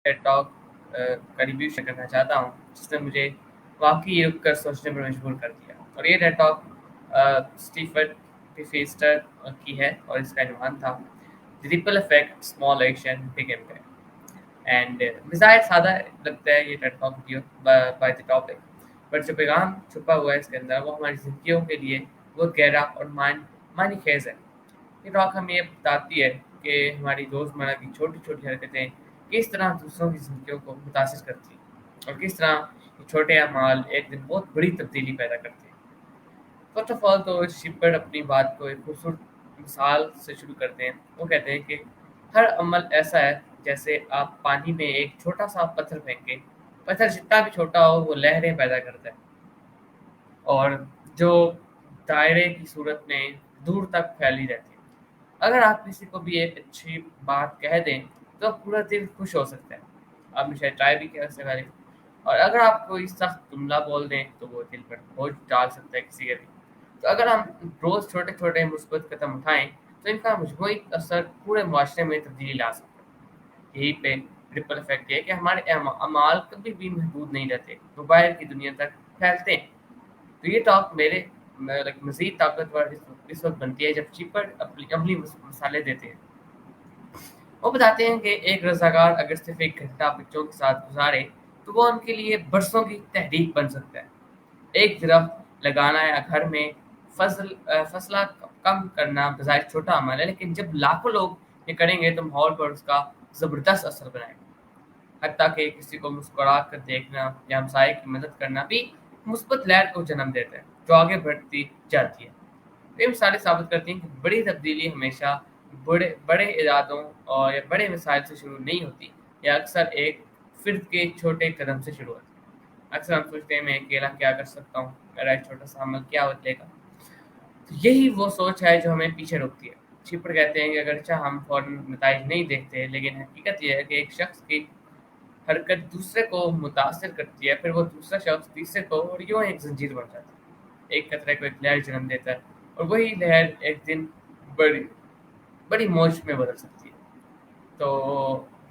Ted talk का review share करना चाहता हूँ, जिसने मुझे वाक़ई रुक कर सोचने पर मजबूर कर दिया। और ये टेड टॉक स्टीफन पिफेस्टर की है और इसका इन्वान था the ripple effect small action big impact. And मिज़ाज सादा लगता है ये Ted talk video by the topic, but जो पैगाम छुपा हुआ है इसके अंदर वो हमारी ज़िंदगियों के लिए बहुत गहरा और मानी खेज है। ये टॉक हमें ये बताती है कि हमारी रोज़मर्रा की छोटी-छोटी हरकतें किस तरह दूसरों की ज़िंदगियों को मुतासिर करती हैं और किस तरह ये छोटे अमाल एक दिन बहुत बड़ी तब्दीली पैदा करते हैं। फर्स्ट ऑफ ऑल तो शिपर अपनी बात को एक खूबसूरत मिसाल से शुरू करते हैं। वो कहते हैं कि हर अमल ऐसा है जैसे आप पानी में एक छोटा-सा पत्थर फेंकें। पत्थर जितना भी छोटा हो वो लहरें पैदा करता है और जो दायरे की सूरत में दूर तक फैली रहती है। अगर आप किसी को भी एक अच्छी बात कह दें, तो पूरा दिल खुश हो सकता है। आपने शायद ट्राई भी किया इससे पहले। और अगर आप कोई सख्त जुमला बोल दें, तो वो दिल पर बोझ डाल सकता है किसी के भी। तो अगर हम रोज़ छोटे-छोटे मुस्बत कदम उठाएँ, तो इनका मजमूई असर पूरे मुआशरे में तब्दीली ला सकता है। यहीं पे रिपल इफ़ेक्ट ये है कि हमारे अमाल कभी भी महदूद नहीं रहते, वो बाहर की दुनिया तक फैलते हैं। तो ये टॉक मेरे लाइक मज़ीद ताकतवर इस वक़्त बनती है जब चीपर अपनी अमली मसाले देते हैं। वो बताते हैं कि एक रज़ाकार अगर सिर्फ़ 1 घंटा बच्चों के साथ गुज़ारे, तो वो उनके लिए बरसों की तहरीक बन सकता है। एक दरख्त लगाना या घर में फ़ासला कम करना बज़ाहिर छोटा अमल है, लेकिन जब लाखों लोग ये करेंगे तो माहौल पर उसका ज़बरदस्त असर बनाएगा। हत्ता कि किसी को मुस्कुरा कर देखना या हमसाये की मदद करना भी मुस्बत लहर को जन्म देता है, जो आगे बढ़ती जाती है। ये मिसालें साबित करती हैं कि बड़ी तब्दीली हमेशा बड़े बड़े इरादों और या बड़े मिसाइल से शुरू नहीं होती, यह अक्सर एक फ़िर्द के छोटे कदम से शुरू होती है। अक्सर हम सोचते हैं मैं अकेला क्या कर सकता हूँ, मेरा एक छोटा-सा अमल क्या बदलेगा? तो यही वो सोच है जो हमें पीछे रोकती है। शिपर कहते हैं कि अगरचे हम फ़ौरन नताइज नहीं देखते, लेकिन हकीकत ये है कि एक शख्स की हरकत दूसरे को मुतासिर करती है, फिर वो दूसरा शख्स तीसरे को और यूँ एक ज़ंजीर बन जाती है। एक कतरे को एक लहर जन्म देता है और वही लहर एक दिन बड़ी बड़ी मौज में बदल सकती है। तो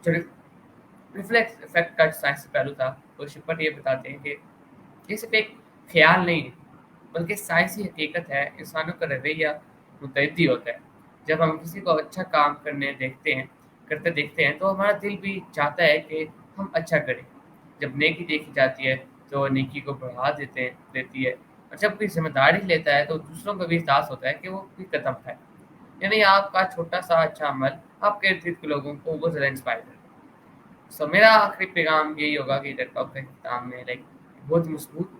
जो रिफ्लेक्स इफ़ेक्ट का साइंसी पहलू था, वो शिपर ये बताते हैं कि ये सिर्फ़ एक ख़्याल नहीं है, बल्कि साइंसी हकीकत है। इंसानों का रवैया मुतअद्दी होता है। जब हम किसी को अच्छा काम करते देखते हैं, तो हमारा दिल भी चाहता है कि हम अच्छा करें। जब नेकी देखी जाती है, तो नेकी को बढ़ा देती है और जब कोई ज़िम्मेदारी लेता है, तो दूसरों को भी एहसास होता है कि वो भी कदम उठाए। यानी आपका छोटा-सा अच्छा अमल आपके इर्द-गिर्द के लोगों को बहुत ज़्यादा इंस्पायर करेगा। सो मेरा आखिरी पैगाम यही होगा कि लैपटॉप का इख्तिताम में लाइक बहुत मज़बूत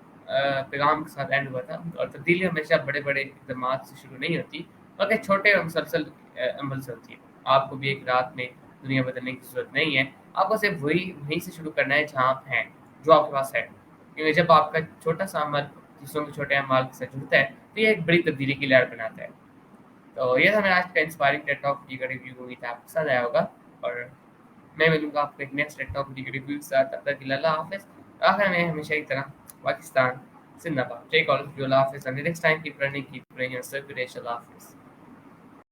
पैगाम के साथ एंड हुआ था और तब्दीली हमेशा बड़े-बड़े इक़दामात से शुरू नहीं होती, बल्कि छोटे और मुसलसल अमल से होती है। आपको भी एक रात में दुनिया बदलने की ज़रूरत नहीं है। आपको सिर्फ़ वहीं से शुरू करना है जहाँ आप हैं, जो आपके पास है। क्योंकि जब आपका छोटा-सा अमल दूसरों के छोटे अमाल के साथ जुड़ता है, तो ये एक बड़ी तब्दीली की लहर बनाता है। तो ये था मेरा आज का इंस्पायरिंग टेड टॉक वीडियो का रिव्यू। उम्मीद है आपको पसंद आया होगा और मैं मिलूँगा आपको एक नेक्स्ट टेड टॉक वीडियो के रिव्यू के साथ। तब तक के लिए अल्लाह हाफ़िज़। आखिर में हमेशा की तरह पाकिस्तान ज़िंदाबाद। टेक ऑल ऑफ यू, अल्लाह हाफ़िज़। Until next time, keep running, keep praying, and serve your nation. अल्लाह हाफ़िज़।